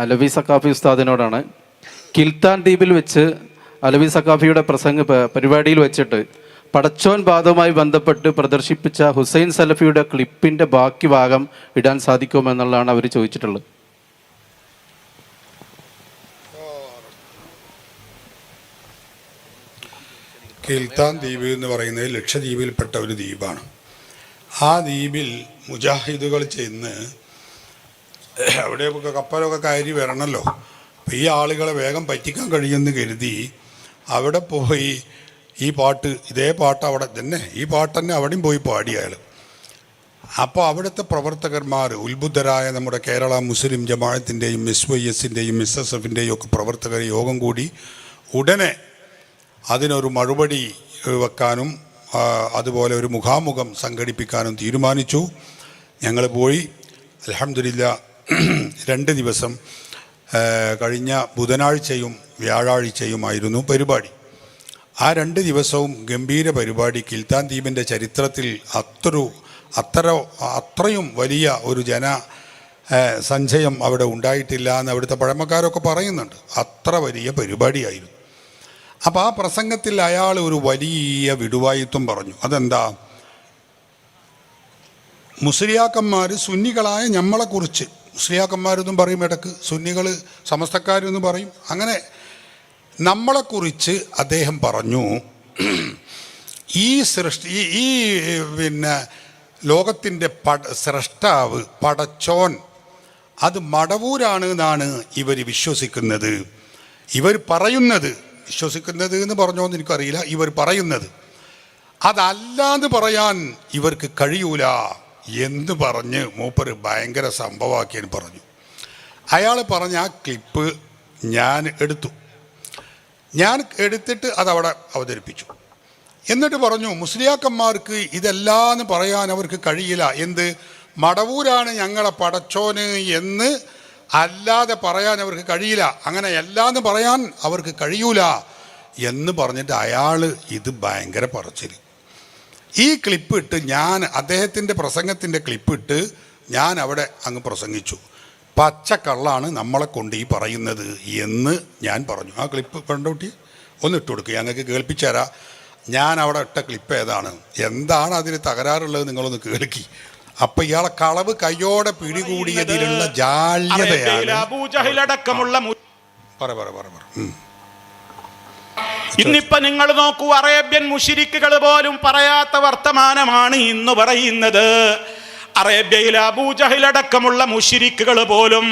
അലവി സഖാഫി ഉസ്താദിനോടാണ്. കിൽത്താൻ ദ്വീപിൽ വെച്ച് അലവി സഖാഫിയുടെ പരിപാടിയിൽ വെച്ചിട്ട് പടച്ചോൻ ബാധവുമായി ബന്ധപ്പെട്ട് പ്രദർശിപ്പിച്ച ഹുസൈൻ സലഫിയുടെ ക്ലിപ്പിൻ്റെ ബാക്കി ഭാഗം ഇടാൻ സാധിക്കുമെന്നുള്ളതാണ് അവർ ചോദിച്ചിട്ടുള്ളത്. കിൽത്താൻ ദ്വീപ് എന്ന് പറയുന്നത് ലക്ഷദ്വീപിൽപ്പെട്ട ഒരു ദ്വീപാണ്. ആ ദ്വീപിൽ മുജാഹിദുകൾ ചെന്ന് അവിടെ കപ്പലൊക്കെ കയറി വരണമല്ലോ. അപ്പോൾ ഈ ആളുകളെ വേഗം പറ്റിക്കാൻ കഴിയുമെന്ന് കരുതി അവിടെ പോയി ഈ പാട്ട്, ഇതേ പാട്ട് അവിടെ തന്നെ, ഈ പാട്ട് തന്നെ അവിടെയും പോയി പാടി അയാൾ. അപ്പോൾ അവിടുത്തെ പ്രവർത്തകന്മാർ, ഉത്ബുദ്ധരായ നമ്മുടെ കേരള മുസ്ലിം ജമാഅത്തിൻ്റെയും SYSൻ്റെയും SSFൻ്റെയും ഒക്കെ പ്രവർത്തകർ യോഗം കൂടി ഉടനെ അതിനൊരു മറുപടി വെക്കാനും അതുപോലെ ഒരു മുഖാമുഖം സംഘടിപ്പിക്കാനും തീരുമാനിച്ചു. ഞങ്ങൾ പോയി. അൽഹംദുലില്ലാഹ് 2 ദിവസം കഴിഞ്ഞ ബുധനാഴ്ചയും വ്യാഴാഴ്ചയുമായിരുന്നു പരിപാടി. ആ 2 ദിവസവും ഗംഭീര പരിപാടി. കിൽത്താൻ ദ്വീപിൻ്റെ ചരിത്രത്തിൽ അത്രയും വലിയ ഒരു സഞ്ചയം അവിടെ ഉണ്ടായിട്ടില്ല എന്ന് അവിടുത്തെ പഴമക്കാരൊക്കെ പറയുന്നുണ്ട്. അത്ര വലിയ പരിപാടിയായിരുന്നു. അപ്പോൾ ആ പ്രസംഗത്തിൽ അയാൾ ഒരു വലിയ വിടുവായിത്വം പറഞ്ഞു. അതെന്താ? മുസ്ലിയാക്കന്മാർ സുന്നികളായ നമ്മളെക്കുറിച്ച്, മുസ്ലിയാക്കന്മാരെന്നും പറയും ഇടക്ക്, സുന്നികൾ സമസ്തക്കാരെന്നും പറയും, അങ്ങനെ നമ്മളെക്കുറിച്ച് അദ്ദേഹം പറഞ്ഞു, ഈ ലോകത്തിൻ്റെ സ്രഷ്ടാവ് പടച്ചോൻ അത് മടവൂരാണ് എന്നാണ് ഇവർ വിശ്വസിക്കുന്നത്. ഇവർ പറയുന്നത്, വിശ്വസിക്കുന്നത് എന്ന് പറഞ്ഞോന്ന് എനിക്കറിയില്ല, ഇവർ പറയുന്നത് അതല്ലാന്ന് പറയാൻ ഇവർക്ക് കഴിയൂല എന്ന് പറഞ്ഞ് മൂപ്പർ ഭയങ്കര സംഭവമാക്കിയെന്ന് പറഞ്ഞു. അയാൾ പറഞ്ഞ ആ ക്ലിപ്പ് ഞാൻ എടുത്തിട്ട് അതവിടെ അവതരിപ്പിച്ചു. എന്നിട്ട് പറഞ്ഞു, മുസ്ലിയാക്കന്മാർക്ക് ഇതെല്ലാന്ന് പറയാൻ അവർക്ക് കഴിയില്ല. എന്ത്? മടവൂരാണ് ഞങ്ങളെ പടച്ചോന് എന്ന് അല്ലാതെ പറയാൻ അവർക്ക് കഴിയില്ല, അങ്ങനെ എല്ലാന്ന് പറയാൻ അവർക്ക് കഴിയൂല എന്ന് പറഞ്ഞിട്ട് അയാൾ ഇത് ഭയങ്കര പറച്ചിൽ. ഈ ക്ലിപ്പ് ഇട്ട് ഞാൻ അദ്ദേഹത്തിൻ്റെ പ്രസംഗത്തിൻ്റെ ക്ലിപ്പിട്ട് ഞാൻ അവിടെ അങ്ങ് പ്രസംഗിച്ചു. പച്ചക്കള്ളാണ് നമ്മളെ കൊണ്ട് ഈ പറയുന്നത് എന്ന് ഞാൻ പറഞ്ഞു. ആ ക്ലിപ്പ് കണ്ടോട്ടി ഒന്ന് ഇട്ട് കൊടുക്കുക, ഞങ്ങൾക്ക് കേൾപ്പിച്ചു തരാം. ഞാൻ അവിടെ ഇട്ട ക്ലിപ്പ് ഏതാണ്, എന്താണ് അതിന് തകരാറുള്ളത് നിങ്ങളൊന്ന് കേൾക്കി. അപ്പൊ ഇയാളെ കളവ് കയ്യോടെ പിടികൂടിയതിലുള്ള ജാള്യതയാണ്. ഇന്നിപ്പോ നിങ്ങൾ നോക്കൂ, അറേബ്യൻ മുശ്രിക്കുകൾ പോലും പറയാത്ത വർത്തമാനമാണ് ഇന്ന് പറയുന്നത്. അറേബ്യയിൽ അബൂജഹലടക്കമുള്ള മുശ്രിക്കുകൾ പോലും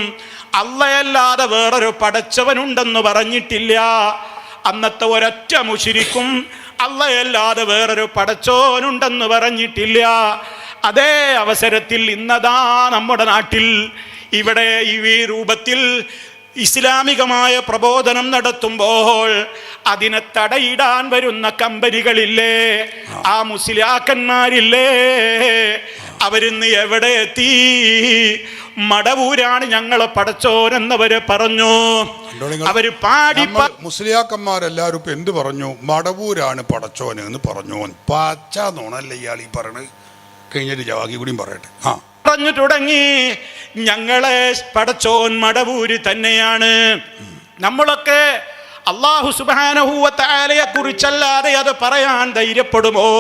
അള്ളയല്ലാതെ വേറൊരു പടച്ചവനുണ്ടെന്ന് പറഞ്ഞിട്ടില്ല. അന്നത്തെ ഒരൊറ്റ മുശ്രിക്കും അള്ളയല്ലാതെ വേറൊരു പടച്ചോനുണ്ടെന്ന് പറഞ്ഞിട്ടില്ല. അതേ അവസരത്തിൽ ഇന്നതാ നമ്മുടെ നാട്ടിൽ ഇവിടെ ഈ രൂപത്തിൽ ഇസ്ലാമികമായ പ്രബോധനം നടത്തുമ്പോൾ അതിനെ തടയിടാൻ വരുന്ന കമ്പനികളില്ലേ, ആ മുസ്ലിയാക്കന്മാരില്ലേ, അവരിന്ന് എവിടെ എത്തി? മടവൂരാണ് ഞങ്ങളെ പടച്ചോനെന്നവര് പറഞ്ഞു. അവര് പാടി മുസ്ലിയാക്കന്മാരെല്ലാവരും ഇപ്പൊ എന്ത് പറഞ്ഞു? മടവൂരാണ് പടച്ചോന് എന്ന് പറഞ്ഞു. പാച്ചാ നോണല്ലേ ഇയാൾ ഈ പറയണത്? കഴിഞ്ഞൊരു ജവാക്കി കൂടിയും പറയട്ടെ. പറഞ്ഞു തുടങ്ങി, ഞങ്ങളെ പടച്ചോൻ മടവൂര് തന്നെയാണ്. നമ്മളൊക്കെ അല്ലാഹു സുബ്ഹാനഹു വ തആലയെ കുറിച്ചല്ലാതെ അത് പറയാൻ ധൈര്യപ്പെടുമോ?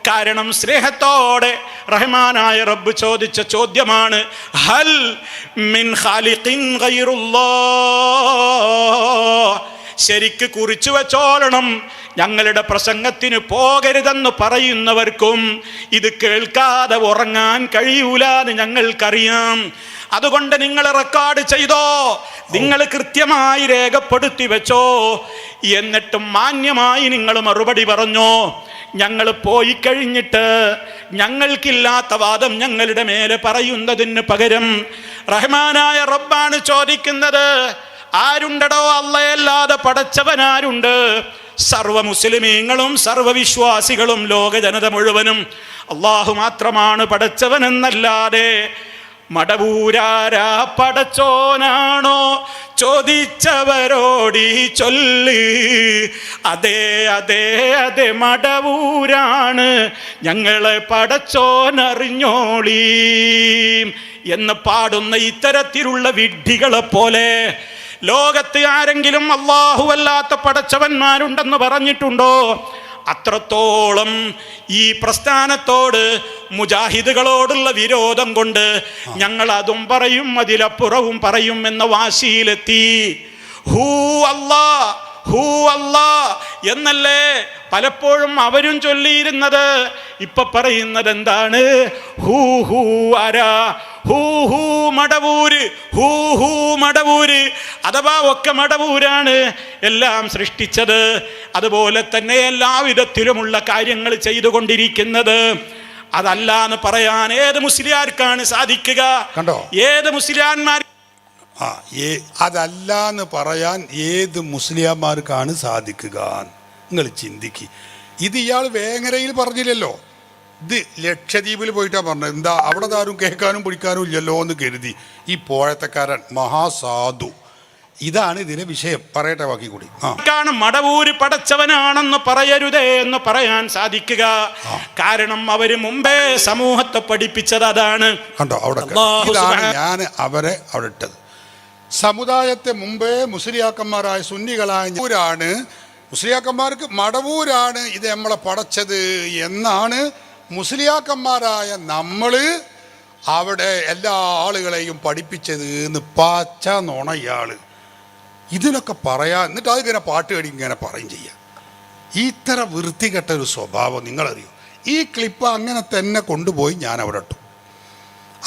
കാരണം സ്നേഹത്തോടെ റഹ്മാനായ റബ്ബ് ചോദിച്ച ചോദ്യമാണ്, ഹൽ മിൻ ഖാലിഖിൻ ഗൈറുല്ലാഹ്. ശരിക്ക് കുറിച്ചു വെച്ചോളണം, ഞങ്ങളുടെ പ്രസംഗത്തിന് പോകരുതെന്ന് പറയുന്നവർക്കും ഇത് കേൾക്കാതെ ഉറങ്ങാൻ കഴിയൂലെന്ന് ഞങ്ങൾക്കറിയാം. അതുകൊണ്ട് നിങ്ങൾ റെക്കോർഡ് ചെയ്തോ, നിങ്ങൾ കൃത്യമായി രേഖപ്പെടുത്തി വെച്ചോ, എന്നിട്ടും മാന്യമായി നിങ്ങൾ മറുപടി പറഞ്ഞോ. ഞങ്ങൾ പോയി കഴിഞ്ഞിട്ട് ഞങ്ങൾക്കില്ലാത്ത വാദം ഞങ്ങളുടെ മേലെ പറയുന്നതിന് പകരം റഹ്മാനായ റബ്ബാണ് ചോദിക്കുന്നത്, ആരുണ്ടടോ അള്ളയല്ലാതെ പടച്ചവനാരുണ്ട്? സർവ മുസ്ലിമീങ്ങളും സർവവിശ്വാസികളും ലോക ജനത മുഴുവനും അള്ളാഹു മാത്രമാണ് പടച്ചവനെന്നല്ലാതെ മടവൂരാരാ പടച്ചോനാണോ ചോദിച്ചവരോടി ചൊല്ലി. അതെ അതെ അതെ മടവൂരാണ് ഞങ്ങളെ പടച്ചോനറിഞ്ഞോളീ എന്ന് പാടുന്ന ഇത്തരത്തിലുള്ള വിഡ്ഢികളെ പോലെ ലോകത്ത് ആരെങ്കിലും അല്ലാഹുവല്ലാത്ത പടച്ചവന്മാരുണ്ടെന്ന് പറഞ്ഞിട്ടുണ്ടോ? അത്രത്തോളം ഈ പ്രസ്ഥാനത്തോട് മുജാഹിദുകളോടുള്ള വിരോധം കൊണ്ട് ഞങ്ങൾ അതും പറയും അതിലപ്പുറവും പറയും എന്ന വാശിയിലെത്തി. ഹൂ അല്ലാ ഹൂ അല്ലാ എന്നല്ലേ പലപ്പോഴും അവരും ചൊല്ലിയിരുന്നത്. ഇപ്പൊ പറയുന്നത് എന്താണ്? ഹൂ ഹൂ ആരാ? Who who Madavoor, who who Madavoor. അഥവാ ഒക്കെ മടവൂരാണ് എല്ലാം സൃഷ്ടിച്ചത്, അതുപോലെ തന്നെ എല്ലാവിധത്തിലുമുള്ള കാര്യങ്ങൾ ചെയ്തുകൊണ്ടിരിക്കുന്നത്. അതല്ല എന്ന് പറയാൻ ഏത് മുസ്ലിയാർക്കാണ് സാധിക്കുക? കണ്ടോ, ഏത് മുസ്ലിയാന്മാർ അതല്ല എന്ന് പറയാൻ ഏത് മുസ്ലിയാന്മാർക്കാണ് സാധിക്കുക? നിങ്ങൾ ചിന്തിക്ക്. ഇത് ഇയാൾ വേങ്ങരയിൽ പറഞ്ഞില്ലല്ലോ, ഇത് ലക്ഷദ്വീപിൽ പോയിട്ടാണ് പറഞ്ഞത്. എന്താ അവിടെ ആരും കേൾക്കാനും പിടിക്കാനും ഇല്ലല്ലോ എന്ന് കരുതി ഈ പോഴത്തക്കാരൻ മഹാസാധു. ഇതാണ് ഇതിലെ വിഷയം. പറയട്ടെ ബാക്കി കൂടി. മടവൂര് പടച്ചവനാണെന്ന് പറയരുതേ എന്ന് പറയാൻ സാധിക്കുക. കാരണം അവര് മുമ്പേ സമൂഹത്തെ പഠിപ്പിച്ചത് അതാണ്. കണ്ടോ, അവിടെ ഇതാണ് ഞാൻ അവരെ അവിടെ ഇട്ടത്. സമുദായത്തെ മുമ്പേ മുസ്ലിയാക്കന്മാരായ സുന്നികളായ മുസ്ലിയാക്കന്മാർക്ക് മടവൂരാണ് ഇത് നമ്മളെ പടച്ചത് എന്നാണ് മുസ്ലിയാക്കന്മാരായ നമ്മൾ അവിടെ എല്ലാ ആളുകളെയും പഠിപ്പിച്ചത് എന്ന് പാച്ച നോണ ഇയാൾ. ഇതിനൊക്കെ പറയാൻ എന്നിട്ട് അതിങ്ങനെ പാട്ട് കടി ഇങ്ങനെ പറയും ചെയ്യാം. ഇത്ര വൃത്തികെട്ട ഒരു സ്വഭാവം നിങ്ങളറിയോ? ഈ ക്ലിപ്പ് അങ്ങനെ തന്നെ കൊണ്ടുപോയി ഞാൻ അവിടെ ഇട്ടു.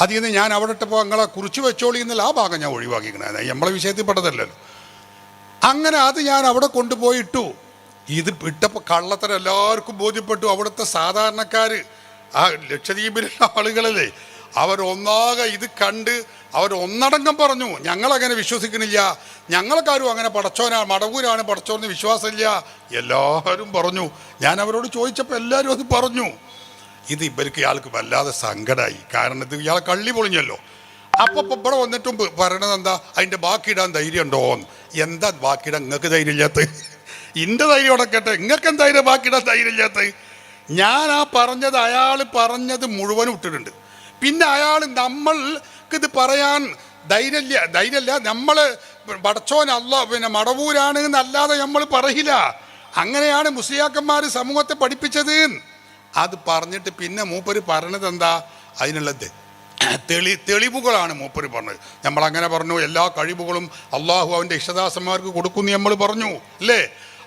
അതിൽ നിന്ന് ഞാൻ അവിടെ ഇട്ടപ്പോൾ നിങ്ങളെ കുറിച്ച് വെച്ചോളി എന്നല്ല ആ ഭാഗം ഞാൻ ഒഴിവാക്കിക്കണേ, നമ്മളെ വിഷയത്തിൽ പെട്ടതല്ലല്ലോ. അങ്ങനെ അത് ഞാൻ അവിടെ കൊണ്ടുപോയി ഇട്ടു. ഇത് ഇട്ടപ്പോൾ കള്ളത്തരം എല്ലാവർക്കും ബോധ്യപ്പെട്ടു. അവിടുത്തെ സാധാരണക്കാർ, ആ ലക്ഷദ്വീപിലുള്ള ആളുകളല്ലേ, അവരൊന്നാകെ ഇത് കണ്ട് അവരൊന്നടങ്കം പറഞ്ഞു ഞങ്ങളങ്ങനെ വിശ്വസിക്കണില്ല, ഞങ്ങൾക്കാരും അങ്ങനെ പടച്ചോനാണ് മടവൂരാണ് പടച്ചോന്ന് വിശ്വാസമില്ല. എല്ലാവരും പറഞ്ഞു. ഞാൻ അവരോട് ചോദിച്ചപ്പോൾ എല്ലാവരും അത് പറഞ്ഞു. ഇത് ഇവർക്ക് ഇയാൾക്ക് വല്ലാതെ സങ്കടമായി. കാരണം ഇത് ഇയാളെ കള്ളി പൊളിഞ്ഞല്ലോ. അപ്പോൾ ഇവിടെ വന്നിട്ടും പറയണത് എന്താ, അതിൻ്റെ ബാക്കിയിടാൻ ധൈര്യം ഉണ്ടോന്ന്. എന്താ ബാക്കിയിടാൻ നിങ്ങൾക്ക് ധൈര്യമില്ലാത്ത? എൻ്റെ ധൈര്യം ഉടക്കട്ടെ, നിങ്ങൾക്ക് എന്തായാലും ബാക്കിയിടാൻ ധൈര്യമില്ലാത്ത? ഞാൻ ആ പറഞ്ഞത് അയാൾ പറഞ്ഞത് മുഴുവനും ഇട്ടിട്ടുണ്ട്. പിന്നെ അയാൾ നമ്മൾക്കിത് പറയാൻ ധൈര്യമില്ല. നമ്മൾ പടച്ചോൻ പിന്നെ മടവൂരാണ് എന്നല്ലാതെ നമ്മൾ പറയില്ല. അങ്ങനെയാണ് മുസ്ലിയാക്കന്മാർ സമൂഹത്തെ പഠിപ്പിച്ചത്. അത് പറഞ്ഞിട്ട് പിന്നെ മൂപ്പര് പറഞ്ഞത് എന്താ, അതിനുള്ള തെളിവുകളാണ് മൂപ്പര് പറഞ്ഞത്. നമ്മളങ്ങനെ പറഞ്ഞു, എല്ലാ കഴിവുകളും അള്ളാഹു അവൻ്റെ ഇഷ്ടദാസന്മാർക്ക് കൊടുക്കുന്നു നമ്മൾ പറഞ്ഞു അല്ലേ?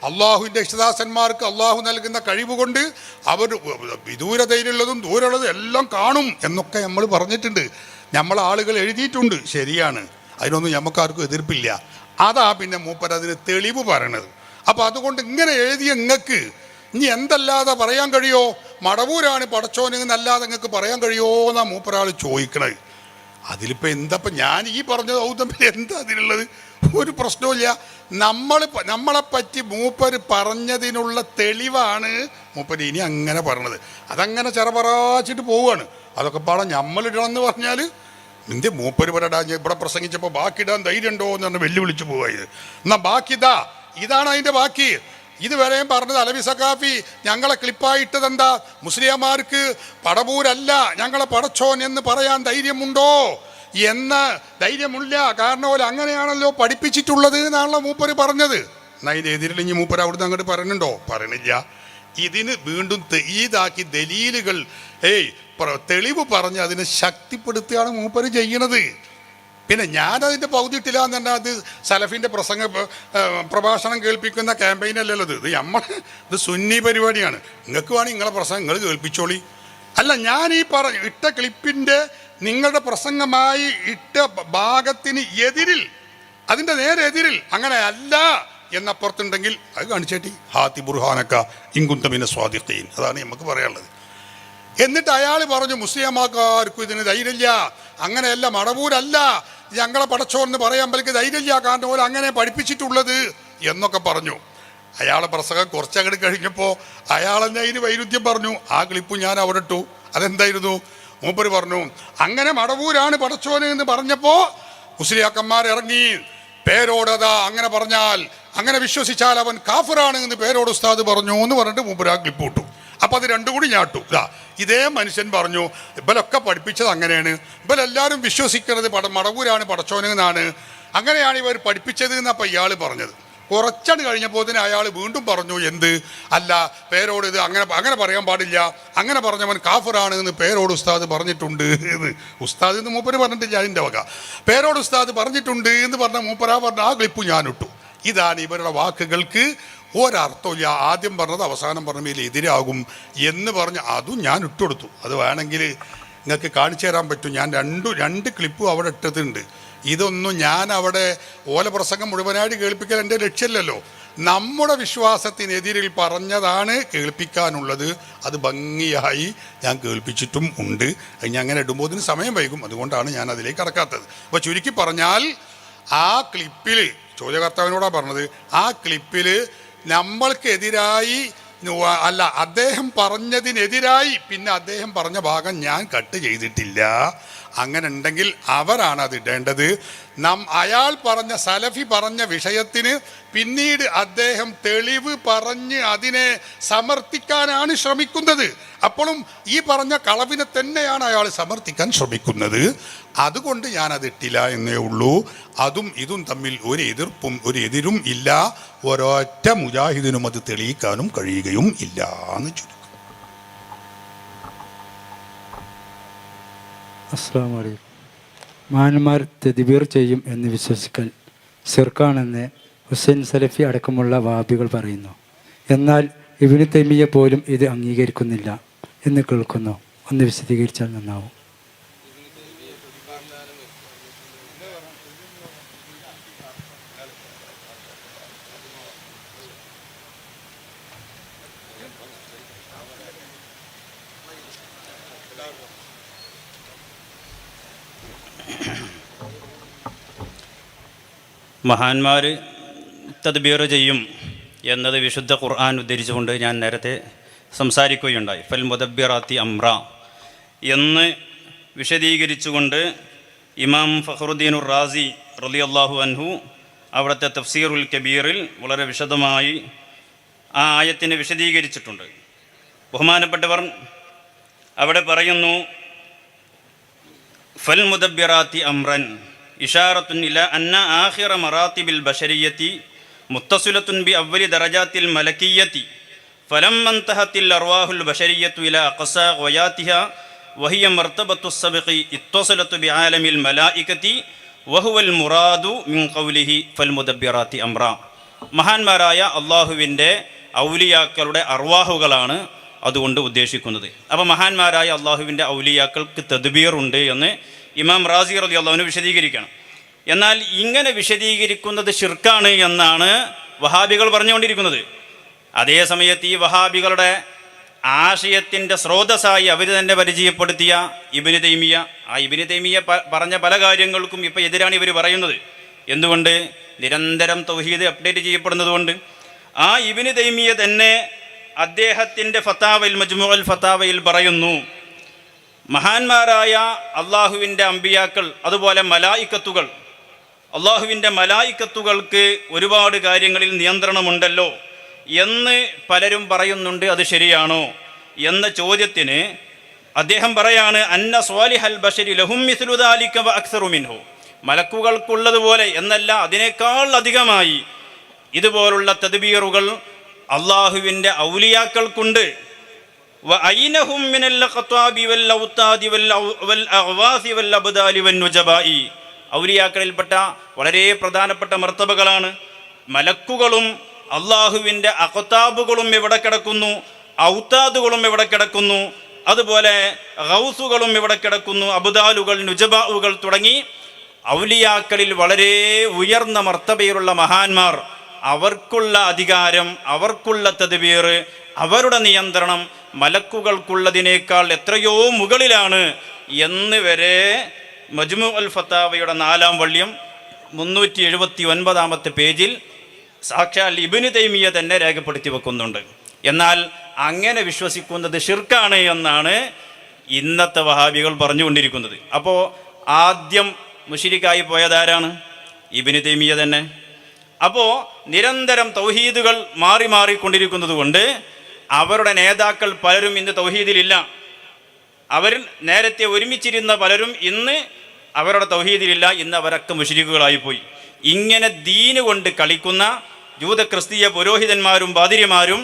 അള്ളാഹുവിൻ്റെ ഇഷ്ടദാസന്മാർക്ക് അള്ളാഹു നൽകുന്ന കഴിവ് കൊണ്ട് അവർ വിദൂരതയിലുള്ളതും ദൂരമുള്ളതും എല്ലാം കാണും എന്നൊക്കെ നമ്മൾ പറഞ്ഞിട്ടുണ്ട്. നമ്മളെ ആളുകൾ എഴുതിയിട്ടുണ്ട്. ശരിയാണ്, അതിനൊന്നും നമുക്കാർക്കും എതിർപ്പില്ല. അതാ പിന്നെ മൂപ്പർ അതിന് തെളിവ് പറയണത്. അപ്പം അതുകൊണ്ട് ഇങ്ങനെ എഴുതിയ നിങ്ങൾക്ക് ഇനി എന്തല്ലാതെ പറയാൻ കഴിയോ? മടവൂരാണ് പടച്ചോന് എന്നല്ലാതെ നിങ്ങൾക്ക് പറയാൻ കഴിയുമോ എന്നാണ് മൂപ്പരാൾ ചോദിക്കണത്. അതിലിപ്പോൾ എന്താ ഞാൻ ഈ പറഞ്ഞത് ഔതമ്പിൽ എന്താ അതിനുള്ളത്? ഒരു പ്രശ്നവുമില്ല. നമ്മളെപ്പറ്റി മൂപ്പര് പറഞ്ഞതിനുള്ള തെളിവാണ് മൂപ്പര് ഇനി അങ്ങനെ പറഞ്ഞത്. അതങ്ങനെ ചെറപറാച്ചിട്ട് പോവുകയാണ്. അതൊക്കെ പാടാൻ നമ്മളിടണമെന്ന് പറഞ്ഞാൽ നിന്റെ മൂപ്പര് പറയടാ, ഇവിടെ പ്രസംഗിച്ചപ്പോൾ ബാക്കി ഇടാൻ ധൈര്യം ഉണ്ടോ എന്ന് പറഞ്ഞ് വെല്ലുവിളിച്ച് പോവുക. ഇത് എന്നാൽ ബാക്കി ഇതാണ് അതിൻ്റെ ബാക്കി. ഇതുവരെയും പറഞ്ഞത് അലവി സഖാഫി ഞങ്ങളെ ക്ലിപ്പായിട്ടതെന്താ, മുസ്ലിംമാർക്ക് പടവൂരല്ല ഞങ്ങളെ പടച്ചോൻ എന്ന് പറയാൻ ധൈര്യമുണ്ടോ എന്ന്. ധൈര്യമില്ല, കാരണം പോലെ അങ്ങനെയാണല്ലോ പഠിപ്പിച്ചിട്ടുള്ളത് എന്നാണല്ലോ മൂപ്പര് പറഞ്ഞത്. എന്നാൽ അതിൻ്റെ എതിരിൽ മൂപ്പര് അവിടുന്ന് അങ്ങോട്ട് പറയുന്നുണ്ടോ? പറയണില്ല. ഇതിന് വീണ്ടും ഇതാക്കി ദലീലുകൾ തെളിവ് പറഞ്ഞ് അതിനെ ശക്തിപ്പെടുത്തുകയാണ് മൂപ്പര് ചെയ്യണത്. പിന്നെ ഞാനതിൻ്റെ പൗതിട്ടില്ല എന്ന് പറഞ്ഞാൽ അത് സലഫിൻ്റെ പ്രഭാഷണം കേൾപ്പിക്കുന്ന ക്യാമ്പയിനല്ലല്ലോ ഇത്. ഇത് സുന്നി പരിപാടിയാണ്. നിങ്ങൾക്ക് വേണമെങ്കിൽ നിങ്ങളെ പ്രസംഗം നിങ്ങൾ കേൾപ്പിച്ചോളി. അല്ല, ഞാൻ ഈ ഇട്ട ക്ലിപ്പിൻ്റെ നിങ്ങളുടെ പ്രസംഗമായി ഇട്ട ഭാഗത്തിന് എതിരിൽ, അതിൻ്റെ നേരെ എതിരിൽ അങ്ങനെ അല്ല എന്നപ്പുറത്തുണ്ടെങ്കിൽ അത് കാണിച്ചേട്ടി. ഹാത്തി ബുർഹാനക്ക ഇങ്കുന്തമിന സ്വാദിഖീൻ, അതാണ് നമുക്ക് പറയാനുള്ളത്. എന്നിട്ട് അയാൾ പറഞ്ഞു മുസ്ലിംമാർക്കും ഇതിന് ധൈര്യമില്ല, അങ്ങനെയല്ല, മടവൂരല്ല ഞങ്ങളെ പടച്ചോന്ന് പറയാൻ പറ്റിയ ധൈര്യമില്ല, കാരണം പോലെ അങ്ങനെ പഠിപ്പിച്ചിട്ടുള്ളത് എന്നൊക്കെ പറഞ്ഞു. അയാളെ പ്രസംഗം കുറച്ചങ്ങോട്ട് കഴിഞ്ഞപ്പോൾ അയാളെന്നെ അതിന് വൈരുദ്ധ്യം പറഞ്ഞു. ആ ക്ലിപ്പ് ഞാൻ അവിടെ ഇട്ടു. അതെന്തായിരുന്നു? മൂപ്പര് പറഞ്ഞു അങ്ങനെ മടവൂരാണ് പടച്ചോന് എന്ന് പറഞ്ഞപ്പോൾ മുസ്ലിയാക്കന്മാർ ഇറങ്ങി പേരോടതാ അങ്ങനെ പറഞ്ഞാൽ, അങ്ങനെ വിശ്വസിച്ചാൽ അവൻ കാഫിറാണ് എന്ന് പേരോട് ഉസ്താദ് പറഞ്ഞു എന്ന് പറഞ്ഞിട്ട് മൂപ്പര് ആ ക്ലിപ്പ് ഇട്ടു. അപ്പം അത് രണ്ടും കൂടി ഞാട്ടു. ഇതേ മനുഷ്യൻ പറഞ്ഞു ഇവലൊക്കെ പഠിപ്പിച്ചത് അങ്ങനെയാണ്, ഇവലെല്ലാവരും വിശ്വസിക്കുന്നത് മടവൂരാണ് പടച്ചോനെന്നാണ്, അങ്ങനെയാണ് ഇവർ പഠിപ്പിച്ചത് എന്നപ്പം ഇയാൾ പറഞ്ഞത്. കുറച്ചട് കഴിഞ്ഞപ്പോൾ തന്നെ അയാൾ വീണ്ടും പറഞ്ഞു, എന്ത് അല്ല പേരോട് ഇത് അങ്ങനെ പറയാൻ പാടില്ല, അങ്ങനെ പറഞ്ഞവൻ കാഫറാണ് എന്ന് പേരോട് ഉസ്താദ് പറഞ്ഞിട്ടുണ്ട് എന്ന്. ഉസ്താദ് എന്ന് മൂപ്പര് പറഞ്ഞിട്ടില്ല, അതിൻ്റെ വക പേരോട് ഉസ്താദ് പറഞ്ഞിട്ടുണ്ട് എന്ന് പറഞ്ഞ മൂപ്പരാ പറഞ്ഞ ആ ക്ലിപ്പ് ഞാനിട്ടു. ഇതാണ് ഇവരുടെ വാക്കുകൾക്ക് ഒരർത്ഥമില്ല. ആദ്യം പറഞ്ഞത് അവസാനം പറഞ്ഞതിൽ എതിരാകും എന്ന് പറഞ്ഞ് അതും ഞാൻ ഇട്ടുകൊടുത്തു. അത് വേണമെങ്കിൽ നിങ്ങൾക്ക് കാണിച്ചു തരാൻ പറ്റും. ഞാൻ രണ്ട് ക്ലിപ്പും അവിടെ ഇട്ടതുണ്ട്. ഇതൊന്നും ഞാൻ അവിടെ ഓല പ്രസംഗം മുഴുവനായിട്ട് കേൾപ്പിക്കാൻ എൻ്റെ ലക്ഷ്യമല്ലല്ലോ. നമ്മുടെ വിശ്വാസത്തിനെതിരിൽ പറഞ്ഞതാണ് കേൾപ്പിക്കാനുള്ളത്. അത് ഭംഗിയായി ഞാൻ കേൾപ്പിച്ചിട്ടും ഉണ്ട്. ഞാൻ അങ്ങനെ ഇടുമ്പോൾ അതിന് സമയം വൈകും, അതുകൊണ്ടാണ് ഞാൻ അതിലേക്ക് കടക്കാത്തത്. അപ്പോൾ ചുരുക്കി പറഞ്ഞാൽ ആ ക്ലിപ്പിൽ ചോദ്യകർത്താവിനോടാണ് പറഞ്ഞത്, ആ ക്ലിപ്പിൽ നമ്മൾക്കെതിരായി അല്ല, അദ്ദേഹം പറഞ്ഞതിനെതിരായി പിന്നെ അദ്ദേഹം പറഞ്ഞ ഭാഗം ഞാൻ കട്ട് ചെയ്തിട്ടില്ല. അങ്ങനെ ഉണ്ടെങ്കിൽ അവരാണ് അത് ഇടേണ്ടത്. അയാൾ പറഞ്ഞ സലഫി പറഞ്ഞ വിഷയത്തിന് പിന്നീട് അദ്ദേഹം തെളിവ് പറഞ്ഞ് അതിനെ സമർത്ഥിക്കാനാണ് ശ്രമിക്കുന്നത്. അപ്പോഴും ഈ പറഞ്ഞ കളവിനെ തന്നെയാണ് അയാൾ സമർത്ഥിക്കാൻ ശ്രമിക്കുന്നത്. അതുകൊണ്ട് ഞാനതിട്ടില്ല എന്നേ ഉള്ളൂ. അതും ഇതും തമ്മിൽ ഒരു എതിരും ഇല്ല. ഒരൊറ്റ മുജാഹിദിനും അത് തെളിയിക്കാനും കഴിയുകയും ഇല്ല എന്ന് ചുരുക്കം. അസ്സലാമു അലൈക്കും. മഹാന്മാർ തദ്ബീർ ചെയ്യും എന്ന് വിശ്വസിക്കൽ ശിർക്കാണെന്ന് ഹുസൈൻ സലഫി അടക്കമുള്ള വഹാബികൾ പറയുന്നു. എന്നാൽ ഇബ്നു തൈമിയ്യ പോലും ഇത് അംഗീകരിക്കുന്നില്ല എന്ന് കേൾക്കുന്നു. ഒന്ന് വിശദീകരിച്ചാൽ നന്നാവും. മഹാന്മാർ തദ്ബീർ ചെയ്യും എന്നത് വിശുദ്ധ ഖുർആൻ ഉദ്ധരിച്ചുകൊണ്ട് ഞാൻ നേരത്തെ സംസാരിക്കുകയുണ്ടായി. ഫൽ മുദബ്ബിറാത്തി അംറ എന്ന് വിശദീകരിച്ചുകൊണ്ട് ഇമാം ഫഖറുദ്ദീനുർ റാസി റളിയല്ലാഹു അൻഹു അവിടുത്തെ തഫ്സീറുൽ കബീറിൽ വളരെ വിശദമായി ആ ആയത്തിനെ വിശദീകരിച്ചിട്ടുണ്ട്. ബഹുമാനപ്പെട്ടവർ അവിടെ പറയുന്നു, ഫൽ മുദബ്ബിറാത്തി അംറൻ ഇഷാറത്തുൻ ഇല അന്ന ആഖിറ മറാത്തിബിൽ ബശരിയത്തി മുത്തസിലത്തുൻ ബി അവ്വലി ദറജാത്തിൽ മലക്കിയത്തി ഫലമ്മ ഇൻതഹത്തിൽ അർവാഹുൽ ബശരിയത്തു ഇല അഖ്സാ ഗയാതിഹ വഹിയ മർതബത്തു സബഖി ഇത്തസലത്തു ബി ആലമിൽ മലായികത്തി വഹുവൽ മുറാദു മിൻ ഖൗലിഹി ഫൽ മുദബ്ബിറാത്തി അംറ. മഹാന്മാരായ അള്ളാഹുവിൻ്റെ ഔലിയാക്കളുടെ അർവാഹുകളാണ് അതുകൊണ്ട് ഉദ്ദേശിക്കുന്നത്. അപ്പോൾ മഹാന്മാരായ അള്ളാഹുവിൻ്റെ ഔലിയാക്കൾക്ക് തദ്ബീർ ഉണ്ട് എന്ന് ഇമാം റാസി റളിയല്ലാഹു അൻഹു വിശദീകരിക്കണം. എന്നാൽ ഇങ്ങനെ വിശദീകരിക്കുന്നത് ശിർക്കാണ് എന്നാണ് വഹാബികൾ പറഞ്ഞുകൊണ്ടിരിക്കുന്നത്. അതേ സമയത്ത് ഈ വഹാബികളുടെ ആശയത്തിൻ്റെ സ്രോതസ്സായി അവർ തന്നെ പരിചയപ്പെടുത്തിയ ഇബ്നു തൈമിയ്യ, ആ ഇബ്നു തൈമിയ്യ പറഞ്ഞ പല കാര്യങ്ങൾക്കും ഇപ്പോൾ എതിരാണ് ഇവർ പറയുന്നത്. എന്തുകൊണ്ട്? നിരന്തരം തൗഹീദ് അപ്ഡേറ്റ് ചെയ്യപ്പെടുന്നതുകൊണ്ട്. ആ ഇബ്നു തൈമിയ്യ തന്നെ അദ്ദേഹത്തിൻ്റെ ഫത്താവയിൽ മജ്മുഉൽ ഫത്താവയിൽ പറയുന്നു, മഹാന്മാരായ അള്ളാഹുവിൻ്റെ അമ്പിയാക്കൾ അതുപോലെ മലായിക്കത്തുകൾ, അള്ളാഹുവിൻ്റെ മലായിക്കത്തുകൾക്ക് ഒരുപാട് കാര്യങ്ങളിൽ നിയന്ത്രണമുണ്ടല്ലോ എന്ന് പലരും പറയുന്നുണ്ട്. അത് ശരിയാണോ എന്ന ചോദ്യത്തിന് അദ്ദേഹം പറയാണ്, അന്ന സ്വാലിഹൽ ബശരി ലഹും മിസ്ലു ദാലിക വ അക്സറു മിൻഹു. മലക്കുകൾക്കുള്ളതുപോലെ എന്നല്ല, അതിനേക്കാൾ അധികമായി ഇതുപോലുള്ള തദ്ബീറുകൾ അള്ളാഹുവിൻ്റെ ഔലിയാക്കൾക്കുണ്ട്. വഅൈനഹും മിനൽ ഖത്വാബി വൽ ഔതാദി വൽ അഗ്വാസി വൽ അബ്ദാലി വൻ നുജബായി. ഔലിയാക്കളിൽപ്പെട്ട വളരെ പ്രധാനപ്പെട്ട മർത്തബകളാണ്. മലക്കുകളും അള്ളാഹുവിൻ്റെ അഖ്താബുകളും എവിടെ കിടക്കുന്നു, ഔതാദുകളും എവിടെ കിടക്കുന്നു, അതുപോലെ ഗൗസുകളും എവിടെ കിടക്കുന്നു, അബ്ദാലുകൾ, നുജബാഉകൾ തുടങ്ങി ഔലിയാക്കളിൽ വളരെ ഉയർന്ന മർത്തബയിലുള്ള മഹാന്മാർ, അവർക്കുള്ള അധികാരം, അവർക്കുള്ള തദ്ബീർ, അവരുടെ നിയന്ത്രണം മലക്കുകൾക്കുള്ളതിനേക്കാൾ എത്രയോ മുകളിലാണ് എന്ന് വരെ മജ്മുഉൽ ഫത്താവയുടെ 4-ാം വള്യം 379-ാമത്തെ പേജിൽ സാക്ഷാൽ ഇബ്നു തൈമിയ്യ തന്നെ രേഖപ്പെടുത്തി വെക്കുന്നുണ്ട്. എന്നാൽ അങ്ങനെ വിശ്വസിക്കുന്നത് ശിർക്കാണ് എന്നാണ് ഇന്നത്തെ വഹാബികൾ പറഞ്ഞുകൊണ്ടിരിക്കുന്നത്. അപ്പോൾ ആദ്യം മുശ്രിക്കായി പോയതാരാണ്? ഇബ്നു തൈമിയ്യ തന്നെ. അപ്പോൾ നിരന്തരം തൗഹീദുകൾ മാറിക്കൊണ്ടിരിക്കുന്നത് കൊണ്ട് അവരുടെ നേതാക്കൾ പലരും ഇന്ന് തൗഹീദിലില്ല. അവർ നേരത്തെ ഒരുമിച്ചിരുന്ന പലരും ഇന്ന് അവരുടെ തൗഹീദിലില്ല. ഇന്ന് അവരൊക്കെ മുശ്രിക്കുകളായിപ്പോയി. ഇങ്ങനെ ദീന് കൊണ്ട് കളിക്കുന്ന ജൂത ക്രിസ്തീയ പുരോഹിതന്മാരും പാതിരിമാരും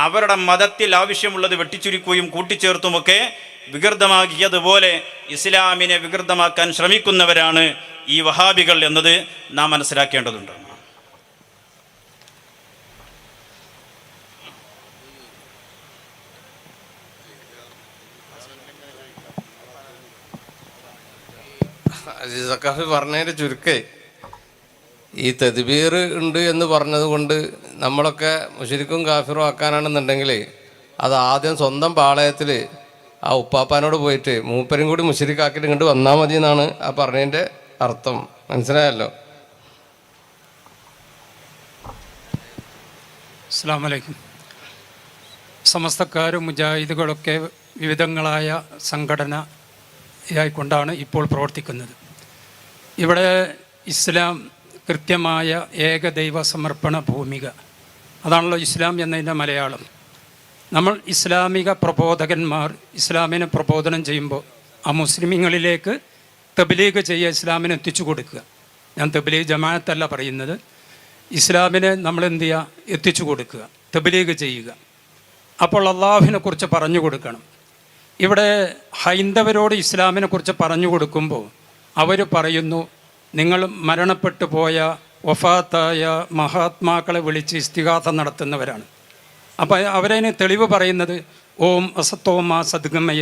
അവരുടെ മതത്തിൽ ആവശ്യമുള്ളത് വെട്ടിച്ചുരുക്കുകയും കൂട്ടിച്ചേർത്തുമൊക്കെ വികൃതമാക്കിയതുപോലെ ഇസ്ലാമിനെ വികൃതമാക്കാൻ ശ്രമിക്കുന്നവരാണ് ഈ വഹാബികൾ എന്നത് നാം മനസ്സിലാക്കേണ്ടതുണ്ട്. അസീസ് സഖാഫി പറഞ്ഞതിൻ്റെ ചുരുക്കേ, ഈ തദ്ബീർ ഉണ്ട് എന്ന് പറഞ്ഞത് കൊണ്ട് നമ്മളൊക്കെ മുശ്രിക്കും കാഫിറും ആക്കാനാണെന്നുണ്ടെങ്കിൽ അത് ആദ്യം സ്വന്തം പാളയത്തിൽ ആ ഉപ്പാപ്പാനോട് പോയിട്ട് മൂപ്പരും കൂടി മുശ്രിക്കാക്കിയിട്ട് ഇങ്ങോട്ട് വന്നാൽ മതി എന്നാണ് ആ പറഞ്ഞതിൻ്റെ അർത്ഥം. മനസ്സിലായല്ലോ? അസ്സലാമു അലൈക്കും. സമസ്തക്കാരും മുജാഹിദുകളൊക്കെ വിവിധങ്ങളായ സംഘടനയായിക്കൊണ്ടാണ് ഇപ്പോൾ പ്രവർത്തിക്കുന്നത്. ഇവിടെ ഇസ്ലാം കൃത്യമായ ഏകദൈവ സമർപ്പണ ഭൂമിക, അതാണല്ലോ ഇസ്ലാം എന്നതിൻ്റെ മലയാളം. നമ്മൾ ഇസ്ലാമിക പ്രബോധകന്മാർ ഇസ്ലാമിനെ പ്രബോധനം ചെയ്യുമ്പോൾ ആ മുസ്ലിമീങ്ങളിലേക്ക് തബ്ലീഗ് ചെയ്യുക, ഇസ്ലാമിനെ എത്തിച്ചു കൊടുക്കുക. ഞാൻ തബ്ലീഗ് ജമാഅത്തല്ല പറയുന്നത്, ഇസ്ലാമിനെ നമ്മൾ എന്ത് ചെയ്യുക, എത്തിച്ചു കൊടുക്കുക, തബ്ലീഗ് ചെയ്യുക. അപ്പോൾ അള്ളാഹുവിനെ കുറിച്ച് പറഞ്ഞു കൊടുക്കണം. ഇവിടെ ഹൈന്ദവരോട് ഇസ്ലാമിനെ കുറിച്ച് പറഞ്ഞു കൊടുക്കുമ്പോൾ അവർ പറയുന്നു, നിങ്ങൾ മരണപ്പെട്ടു പോയ വഫാത്തായ മഹാത്മാക്കളെ വിളിച്ച് ഇസ്തിഗാഥ നടത്തുന്നവരാണ്. അപ്പോൾ അവരതിന് തെളിവ് പറയുന്നത് ഓം അസത്തോമ സദ്ഗമയ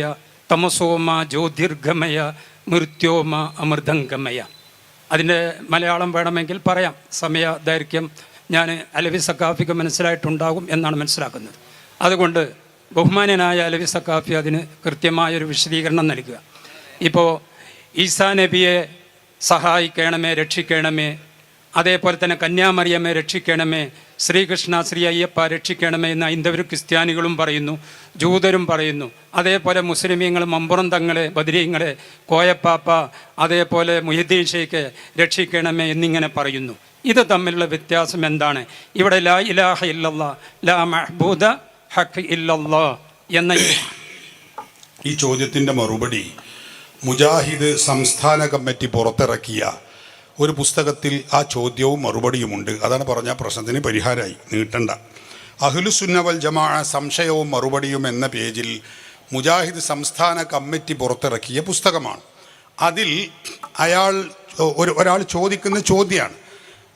തമസോമ ജ്യോതിർഗമയ മൃത്യോമ അമൃതംഗമയ. അതിൻ്റെ മലയാളം വേണമെങ്കിൽ പറയാം, സമയ ദൈർഘ്യം ഞാൻ അലവി സഖാഫിക്ക് മനസ്സിലായിട്ടുണ്ടാകും എന്നാണ് മനസ്സിലാക്കുന്നത്. അതുകൊണ്ട് ബഹുമാന്യനായ അലവി സഖാഫി അതിന് കൃത്യമായൊരു വിശദീകരണം നൽകുക. ഇപ്പോൾ ഈസാ നബിയെ സഹായിക്കണമേ, രക്ഷിക്കണമേ, അതേപോലെ തന്നെ കന്യാമറിയമ്മേ രക്ഷിക്കണമേ, ശ്രീകൃഷ്ണ ശ്രീ അയ്യപ്പ രക്ഷിക്കണമേ എന്ന് ഹൈന്ദവരും ക്രിസ്ത്യാനികളും പറയുന്നു, ജൂതരും പറയുന്നു. അതേപോലെ മുസ്ലിമീങ്ങൾ മമ്പുറം തങ്ങളെ, ബദരീങ്ങളെ, കോയപ്പാപ്പ, അതേപോലെ മുഹിദ്ദീൻ ഷെയ്ഖ് രക്ഷിക്കണമേ എന്നിങ്ങനെ പറയുന്നു. ഇത് തമ്മിലുള്ള വ്യത്യാസം എന്താണ്? ഇവിടെ ലാ ഇലാഹ ഇല്ലല്ലാ ലാ മഅ്ബൂദ ഹഖ് ഇല്ലല്ലാ എന്ന ഈ ചോദ്യത്തിൻ്റെ മറുപടി മുജാഹിദ് സംസ്ഥാന കമ്മിറ്റി പുറത്തിറക്കിയ ഒരു പുസ്തകത്തിൽ ആ ചോദ്യവും മറുപടിയുമുണ്ട്. അതാണ് പറഞ്ഞ പ്രശ്നത്തിന് പരിഹാരമായി, നീട്ടണ്ട. അഹ്ലുസുന്ന വൽ ജമാഅ സംശയവും മറുപടിയും എന്ന പേജിൽ മുജാഹിദ് സംസ്ഥാന കമ്മിറ്റി പുറത്തിറക്കിയ പുസ്തകമാണ്. അതിൽ ഒരാൾ ചോദിക്കുന്ന ചോദ്യമാണ്.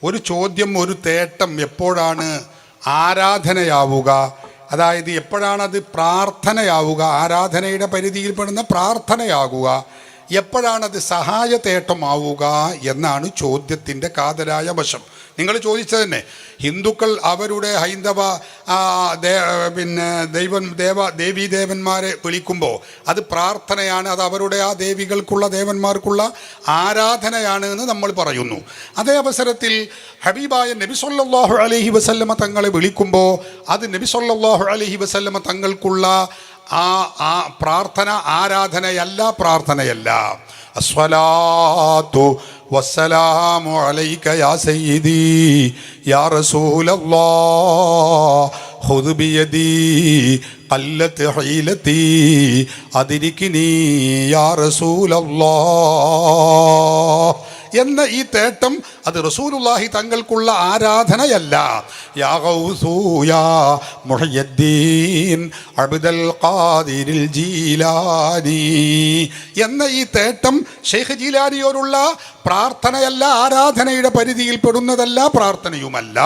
ഒരു ചോദ്യം, ഒരു തേട്ടം എപ്പോഴാണ് ആരാധനയാവുക, അതായത് എപ്പോഴാണത് പ്രാർത്ഥനയാവുക, ആരാധനയുടെ പരിധിയിൽപ്പെടുന്ന പ്രാർത്ഥനയാകുക, എപ്പോഴാണത് സഹായതേട്ടമാവുക എന്നാണ് ചോദ്യത്തിൻ്റെ കാതലായ വശം. നിങ്ങൾ ചോദിച്ചത് തന്നെ, ഹിന്ദുക്കൾ അവരുടെ ഹൈന്ദവ ദേവീദേവന്മാരെ വിളിക്കുമ്പോൾ അത് പ്രാർത്ഥനയാണ്, അത് അവരുടെ ആ ദേവികൾക്കുള്ള ദേവന്മാർക്കുള്ള ആരാധനയാണ് എന്ന് നമ്മൾ പറയുന്നു. അതേ അവസരത്തിൽ ഹബീബായ നബി സല്ലല്ലാഹു അലൈഹി വസല്ലമ തങ്ങളെ വിളിക്കുമ്പോൾ അത് നബി സല്ലല്ലാഹു അലൈഹി വസല്ലമ തങ്ങൾക്കുള്ള ആ പ്രാർത്ഥന ആരാധനയല്ല, പ്രാർത്ഥനയല്ല. അസ്സലാത്തു വസ്സലാമു അലൈക യാ സയ്യിദി യാ റസൂലല്ലാഹ് ഖുദ് ബിയദി ഖല്ലത്ത് ഹീലതി അദ്രിക്നി യാ റസൂലല്ലാഹ് എന്ന ഈ തേട്ടം അത് റസൂലുള്ളാഹി തങ്ങൾക്കുള്ള ആരാധനയല്ല. യാ ഗൗസു യാ മുഹയ്യദ്ദീൻ അബ്ദുൽ ഖാദിരിൽ ജീലാനി എന്ന ഈ തേട്ടം ഷെയ്ഖ് ജീലാനിയോടുള്ള പ്രാർത്ഥനയല്ല, ആരാധനയുടെ പരിധിയിൽ പെടുന്നതല്ല, പ്രാർത്ഥനയുമല്ല.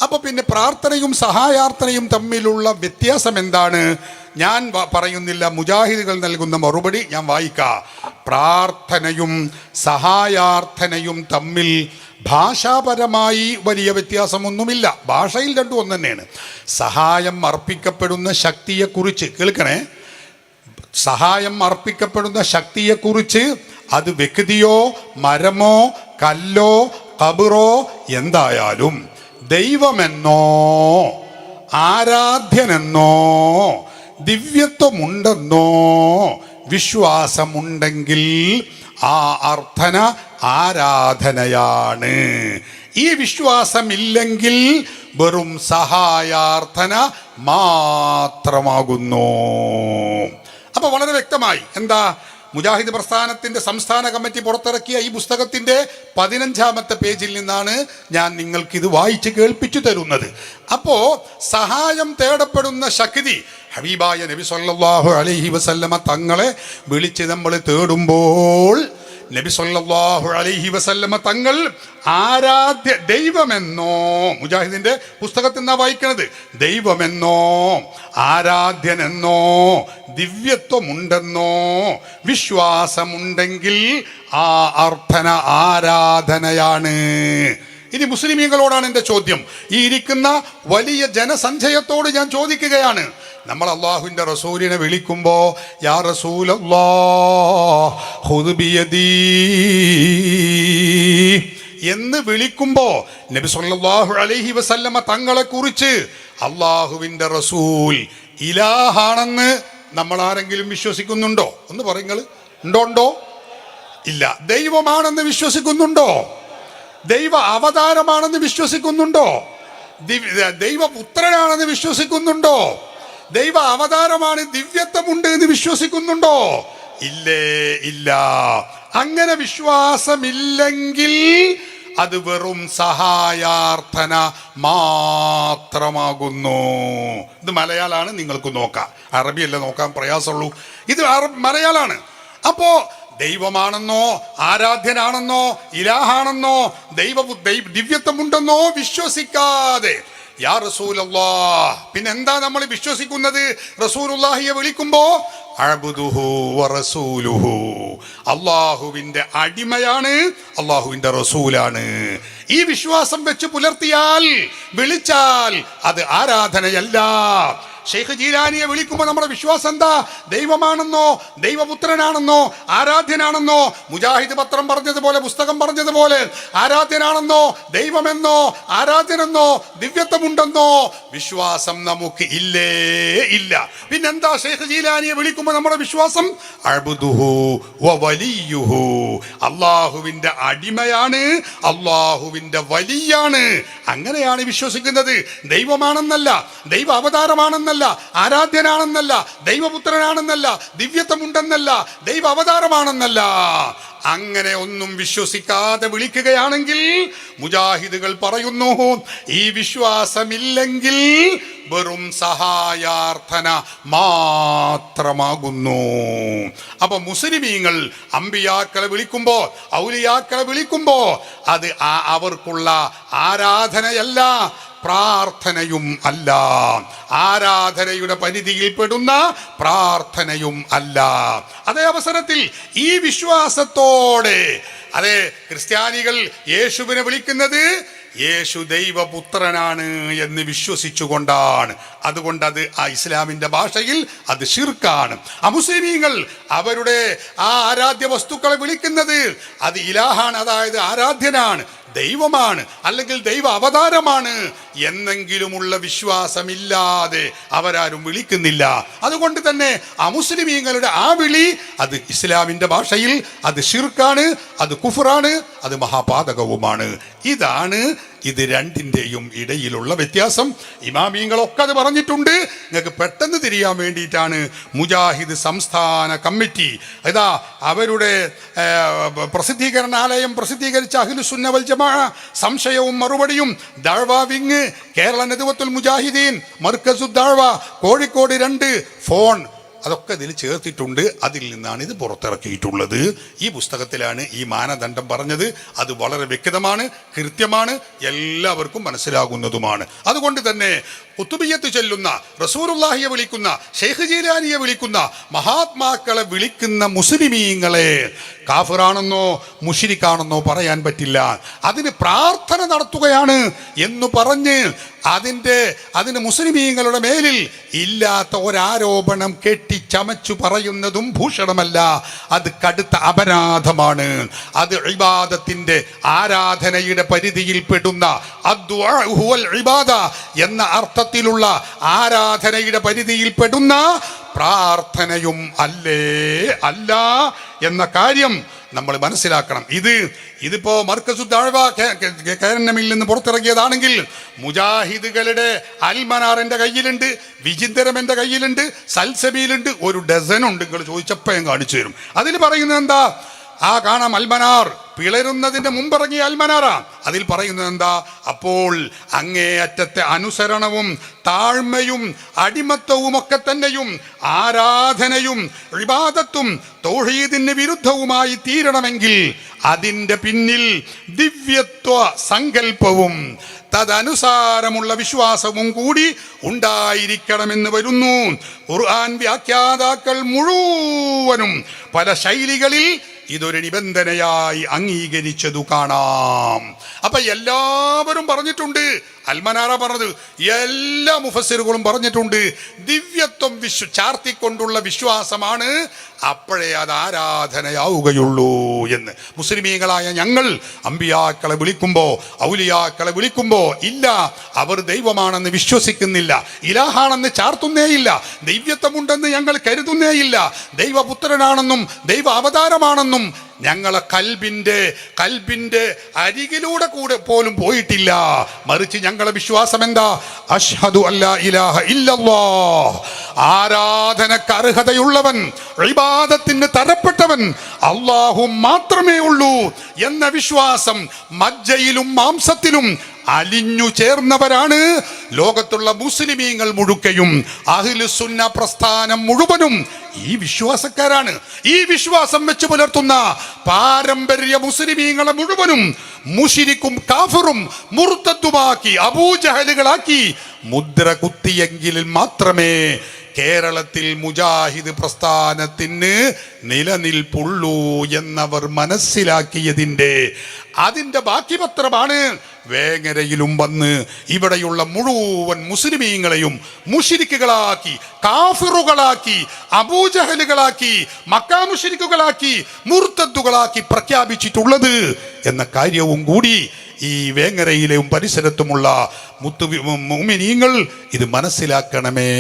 അപ്പോൾ പിന്നെ പ്രാർത്ഥനയും സഹായാർത്ഥനയും തമ്മിലുള്ള വ്യത്യാസം എന്താണ്? ഞാൻ പറയുന്നില്ല, മുജാഹിദുകൾ നൽകുന്ന മറുപടി ഞാൻ വായിക്കാം. പ്രാർത്ഥനയും സഹായാർത്ഥനയും തമ്മിൽ ഭാഷാപരമായി വലിയ വ്യത്യാസമൊന്നുമില്ല. ഭാഷയിൽ രണ്ടും ഒന്ന് തന്നെയാണ്. സഹായം അർപ്പിക്കപ്പെടുന്ന ശക്തിയെക്കുറിച്ച് കേൾക്കണേ, സഹായം അർപ്പിക്കപ്പെടുന്ന ശക്തിയെക്കുറിച്ച് അത് വ്യക്തിയോ മരമോ കല്ലോ ഖബറോ എന്തായാലും ദൈവമെന്നോ ആരാധ്യനെന്നോ ദിവ്യത്വമുണ്ടെന്നോ വിശ്വാസമുണ്ടെങ്കിൽ ആ അർത്ഥന ആരാധനയാണ്. ഈ വിശ്വാസമില്ലെങ്കിൽ വെറും സഹായാർത്ഥന മാത്രമാകുന്നു. അപ്പൊ വളരെ വ്യക്തമായി എന്താ മുജാഹിദ് പ്രസ്ഥാനത്തിന്റെ സംസ്ഥാന കമ്മിറ്റി പുറത്തിറക്കിയ ഈ പുസ്തകത്തിന്റെ 15-ാമത്തെ പേജിൽ നിന്നാണ് ഞാൻ നിങ്ങൾക്ക് ഇത് വായിച്ച് കേൾപ്പിച്ചു തരുന്നത്. അപ്പോ സഹായം തേടപ്പെടുന്ന ശക്തി ഹബീബായ നബി സല്ലല്ലാഹു അലൈഹി വസല്ലമ തങ്ങളെ വിളിച്ച് നമ്മൾ തേടുമ്പോൾ നബി സല്ലല്ലാഹു അലൈഹി വസല്ലമ തങ്ങൾ ആരാധ്യ ദൈവമെന്നോ, മുജാഹിദിന്റെ പുസ്തകത്തിൽ നിന്നാ വായിക്കണത്, ദൈവമെന്നോ ആരാധ്യനെന്നോ ദിവ്യത്വമുണ്ടെന്നോ വിശ്വാസമുണ്ടെങ്കിൽ ആ അർത്ഥന ആരാധനയാണ്. ഇനി മുസ്ലിമീങ്ങളോടാണ് എൻ്റെ ചോദ്യം. ഈ ഇരിക്കുന്ന വലിയ ജനസഞ്ചയത്തോട് ഞാൻ ചോദിക്കുകയാണ്, നമ്മൾ അള്ളാഹുവിൻ്റെ റസൂലിനെ വിളിക്കുമ്പോ യാ റസൂലല്ലാഹ് ഖുദ് ബിയദീ എന്ന് വിളിക്കുമ്പോ നബി സല്ലല്ലാഹു അലൈഹി വസല്ലമ തങ്ങളെ കുറിച്ച് അള്ളാഹുവിൻ്റെ റസൂൽ ഇലാഹാണെന്ന് നമ്മൾ ആരെങ്കിലും വിശ്വസിക്കുന്നുണ്ടോ? ഒന്ന് പറയുങ്ങൾ. ഉണ്ടോ? ഇല്ല. ദൈവമാണെന്ന് വിശ്വസിക്കുന്നുണ്ടോ? ദൈവ അവതാരമാണെന്ന് വിശ്വസിക്കുന്നുണ്ടോ? ദൈവപുത്രനാണെന്ന് വിശ്വസിക്കുന്നുണ്ടോ? ദൈവ അവതാരമാണ്, ദിവ്യത്വമുണ്ട് എന്ന് വിശ്വസിക്കുന്നുണ്ടോ? ഇല്ലേ, ഇല്ല. അങ്ങനെ വിശ്വാസമില്ലെങ്കിൽ അത് വെറും സഹായാർത്ഥന മാത്രമാകുന്നു. ഇത് മലയാളാണ്, നിങ്ങൾക്ക് നോക്കാം. അറബിയല്ല നോക്കാൻ പ്രയാസമുള്ളൂ. ഇത് മലയാളാണ്. അപ്പോ ദൈവമാണെന്നോ ആരാധ്യനാണെന്നോ ഇലാഹാണെന്നോ ദിവ്യത്വമുണ്ടെന്നോ വിശ്വസിക്കാതെ യാ റസൂലല്ലാഹ്, പിന്നെന്താ നമ്മൾ വിശ്വസിക്കുന്നത്? റസൂലുള്ളാഹിയെ വിളിക്കുമ്പോ അഅ്ബുദുഹു വറസൂലുഹു, അള്ളാഹുവിന്റെ അടിമയാണ്, അള്ളാഹുവിന്റെ റസൂലാണ്. ഈ വിശ്വാസം വെച്ച് പുലർത്തിയാൽ, വിളിച്ചാൽ അത് ആരാധനയല്ല. ഷെയ്ഖ് ജീലാനിയെ വിളിക്കുമ്പോൾ നമ്മുടെ വിശ്വാസം എന്താ? ദൈവമാണെന്നോ ദൈവപുത്രനാണെന്നോ ആരാധ്യനാണെന്നോ, മുജാഹിദ് പത്രം പറഞ്ഞതുപോലെ, പുസ്തകം പറഞ്ഞതുപോലെ ആരാധ്യനാണെന്നോ ദൈവമെന്നോ ആരാധ്യനെന്നോ ദിവ്യത്വമുണ്ടെന്നോ വിശ്വാസം നമുക്ക് ഇല്ലേ, ഇല്ല. പിന്നെന്താ ഷെയ്ഖ് ജീലാനിയെ വിളിക്കുമ്പോൾ നമ്മുടെ വിശ്വാസം? അഅ്ബുദുഹു വവലിയുഹു, അള്ളാഹുവിന്റെ അടിമയാണ്, അള്ളാഹുവിന്റെ വലിയാണ്. അങ്ങനെയാണ് വിശ്വസിക്കുന്നത്. ദൈവമാണെന്നല്ല, ദൈവ അവതാരമാണെന്നല്ല, ആരാധ്യനാണെന്നല്ല, ദൈവപുത്രനാണെന്നല്ല, ദിവ്യത്വമുണ്ടെന്നല്ല, ദൈവ അവതാരമാണെന്നല്ല. അങ്ങനെ ഒന്നും വിശ്വസിക്കാതെ വിളിക്കുകയാണെങ്കിൽ മുജാഹിദുകൾ പറയുന്നു, ഈ വിശ്വാസമില്ലെങ്കിൽ വെറും സഹായാർത്ഥന മാത്രമാകുന്നു. അപ്പൊ മുസ്ലിമീങ്ങൾ അമ്പിയാക്കളെ വിളിക്കുമ്പോ, ഔലിയാക്കളെ വിളിക്കുമ്പോ അത് അവർക്കുള്ള ആരാധനയല്ല, പ്രാർത്ഥനയും അല്ല, ആരാധനയുടെ പരിധിയിൽപ്പെടുന്ന പ്രാർത്ഥനയും അല്ല. അതേ അവസരത്തിൽ ഈ വിശ്വാസത്തോടെ അതെ ക്രിസ്ത്യാനികൾ യേശുവിനെ വിളിക്കുന്നത് യേശു ദൈവപുത്രനാണ് എന്ന് വിശ്വസിച്ചുകൊണ്ടാണ്. അതുകൊണ്ട് അത് ആ ഇസ്ലാമിന്റെ ഭാഷയിൽ അത് ശിർക്കാണ്. അമുസ്ലിമീങ്ങൾ അവരുടെ ആ ആരാധ്യ വസ്തുക്കളെ വിളിക്കുന്നത് അത് ഇലാഹാണ്, അതായത് ആരാധ്യനാണ്, ദൈവമാണ്, അല്ലെങ്കിൽ ദൈവ അവതാരമാണ് എന്നെങ്കിലുമുള്ള വിശ്വാസമില്ലാതെ അവരാരും വിളിക്കുന്നില്ല. അതുകൊണ്ട് തന്നെ അമുസ്ലിമീങ്ങളുടെ ആ വിളി അത് ഇസ്ലാമിന്റെ ഭാഷയിൽ അത് ശിർക്കാണ്, അത് കുഫറാണ്, അത് മഹാപാതകവുമാണ്. ഇതാണ് ഇത് രണ്ടിൻ്റെയും ഇടയിലുള്ള വ്യത്യാസം. ഇമാമീങ്ങളൊക്കെ അത് പറഞ്ഞിട്ടുണ്ട്. നിങ്ങൾക്ക് പെട്ടെന്ന് തിരിയാൻ വേണ്ടിയിട്ടാണ് മുജാഹിദ് സംസ്ഥാന കമ്മിറ്റി ഇതാ അവരുടെ പ്രസിദ്ധീകരണാലയം പ്രസിദ്ധീകരിച്ച അഹ്ലുസുന്ന വൽ ജമാഅ സംശയവും മറുപടിയും, ദഅ്വ വിങ്, കേരള നദ്വത്തുൽ മുജാഹിദീൻ, മർക്കസുദ് ദഅ്വ കോഴിക്കോട് 2 ഫോൺ, അതൊക്കെ ഇതിൽ ചേർത്തിട്ടുണ്ട്. അതിൽ നിന്നാണ് ഇത് പുറത്തിറക്കിയിട്ടുള്ളത്. ഈ പുസ്തകത്തിലാണ് ഈ മാനദണ്ഡം പറഞ്ഞത്. അത് വളരെ വ്യക്തമാണ്, കൃത്യമാണ്, എല്ലാവർക്കും മനസ്സിലാകുന്നതുമാണ്. അതുകൊണ്ട് തന്നെ ഖുതുബിയ്യത്ത് ചൊല്ലുന്ന, റസൂലുള്ളാഹിയെ വിളിക്കുന്ന, ഷെയ്ഖ് ജീലാനിയെ വിളിക്കുന്ന, മഹാത്മാക്കളെ വിളിക്കുന്ന മുസ്ലിമീങ്ങളെ കാഫിറാണെന്നോ മുശ്രിക്കാണെന്നോ പറയാൻ പറ്റില്ല. അതിന് പ്രാർത്ഥന നടത്തുകയാണ് എന്ന് പറഞ്ഞ് അതിന് മുസ്ലിമീങ്ങളുടെ മേലിൽ ഇല്ലാത്ത ഒരാരോപണം കെട്ടിച്ചമച്ചു പറയുന്നതും ഭൂഷണമല്ല, അത് കടുത്ത അപരാധമാണ്. അത് ഇബാദത്തിന്റെ ആരാധനയുടെ പരിധിയിൽപ്പെടുന്ന അദ്ദുആ ഹുവൽ ഇബാദ എന്ന അർത്ഥത്തിലുള്ള ആരാധനയുടെ പരിധിയിൽപ്പെടുന്ന പ്രാർത്ഥനയും അല്ല എന്ന കാര്യം നമ്മൾ മനസ്സിലാക്കണം. ഇതിപ്പോ മർക്കസു ദഅ്വ കേരളമിൽ നിന്ന് പുറത്തിറങ്ങിയതാണെങ്കിൽ മുജാഹിദുകളുടെ അൽമനാർ എൻ്റെ കയ്യിലുണ്ട്, വിചിന്തരം എൻ്റെ കയ്യിലുണ്ട്, സൽസബീലുണ്ട്, ഒരു ഡസനുണ്ട്. നിങ്ങൾ ചോദിച്ചപ്പോൾ ഞാൻ കാണിച്ചു തരും. അതിൽ പറയുന്നത് എന്താ? ആ കാണാം, അൽമനാർ പിളരുന്നതിന്റെ മുമ്പിറങ്ങിയ അൽമനാറാ. അതിൽ പറയുന്നത് എന്താ? അപ്പോൾ അങ്ങേയറ്റത്തെ അനുസരണവും താഴ്മയും അടിമത്തവും ഒക്കെ തന്നെയും ആരാധനയും ഇബാദത്തും തൗഹീദിന് വിരുദ്ധവുമായി തീരണമെങ്കിൽ അതിൻ്റെ പിന്നിൽ ദിവ്യത്വ സങ്കല്പവും തദനുസാരമുള്ള വിശ്വാസവും കൂടി ഉണ്ടായിരിക്കണമെന്ന് വരുന്നു. ഖുർആൻ വ്യാഖ്യാതാക്കൾ മുഴുവനും പല ശൈലികളിൽ ഇതൊരു നിബന്ധനയായി അംഗീകരിച്ചതു കാണാം. അപ്പൊ എല്ലാവരും പറഞ്ഞിട്ടുണ്ട്, അൽമനാറ പറഞ്ഞത്, എല്ലാ മുഫസ്സിറുകളും പറഞ്ഞിട്ടുണ്ട്, ദിവ്യത്വം ചാർത്തിക്കൊണ്ടുള്ള വിശ്വാസമാണ് അപ്പോഴേ അത് ആരാധനയാവുകയുള്ളൂ എന്ന്. മുസ്ലിമീങ്ങളായ ഞങ്ങൾ അമ്പിയാക്കളെ വിളിക്കുമ്പോ, ഔലിയാക്കളെ വിളിക്കുമ്പോ ഇല്ല, അവർ ദൈവമാണെന്ന് വിശ്വസിക്കുന്നില്ല, ഇലാഹാണെന്ന് ചാർത്തുന്നേയില്ല, ദൈവത്വമുണ്ടെന്ന് ഞങ്ങൾ കരുതുന്നേയില്ല, ദൈവപുത്രനാണെന്നും ദൈവ അവതാരമാണെന്നും ഞങ്ങളെ കൽബിന്റെ അരികിലൂടെ കൂടെ പോലും പോയിട്ടില്ല. മറിച്ച് ഞങ്ങളെ വിശ്വാസം എന്താ? അഷ്ഹദു അല്ലാ ഇലാഹ ഇല്ലല്ലാഹ്, ആരാധനക്ക് അർഹതയുള്ളവൻ, ഇബാദത്തിന് തരപ്പെട്ടവൻ അല്ലാഹു മാത്രമേ ഉള്ളൂ എന്ന വിശ്വാസം മജ്ജയിലും മാംസത്തിലും അലിഞ്ഞു ചേർന്നവരാണ് ലോകത്തുള്ള മുസ്ലിമീങ്ങൾ മുഴുക്കയും. അഹ്ലുസുന്ന പ്രസ്ഥാനം മുഴുവനും ഈ വിശ്വാസക്കാരാണ്. ഈ വിശ്വാസം വെച്ച് പുലർത്തുന്ന പാരമ്പര്യ മുസ്ലിമീങ്ങളെ മുഴുവനും മുശ്രിക്കും കാഫിറും മുർത്തദ്ദുമാക്കി അബൂജഹലുകളാക്കി മുദ്ര കുത്തിയെങ്കിൽ മാത്രമേ കേരളത്തിൽ മുജാഹിദ് പ്രസ്ഥാനത്തിന് നിലനിൽപ്പുള്ളൂ എന്നവർ മനസ്സിലാക്കിയതിൻ്റെ അതിൻ്റെ ബാക്കി പത്രമാണ് വേങ്ങരയിലും വന്ന് ഇവിടെയുള്ള മുഴുവൻ മുസ്ലിമീങ്ങളെയും മുശ്രിക്കുകളാക്കി, കാഫിറുകളാക്കി, അബൂജഹലുകളാക്കി, മക്കാ മുശ്രിക്കുകളാക്കി, മുർത്തദ്ദുകളാക്കി പ്രഖ്യാപിച്ചിട്ടുള്ളത് എന്ന കാര്യവും കൂടി ഈ വേങ്ങരയിലെയും പരിസരത്തുമുള്ള മുഅ്മിനീങ്ങൾ ഇത് മനസ്സിലാക്കണമേ.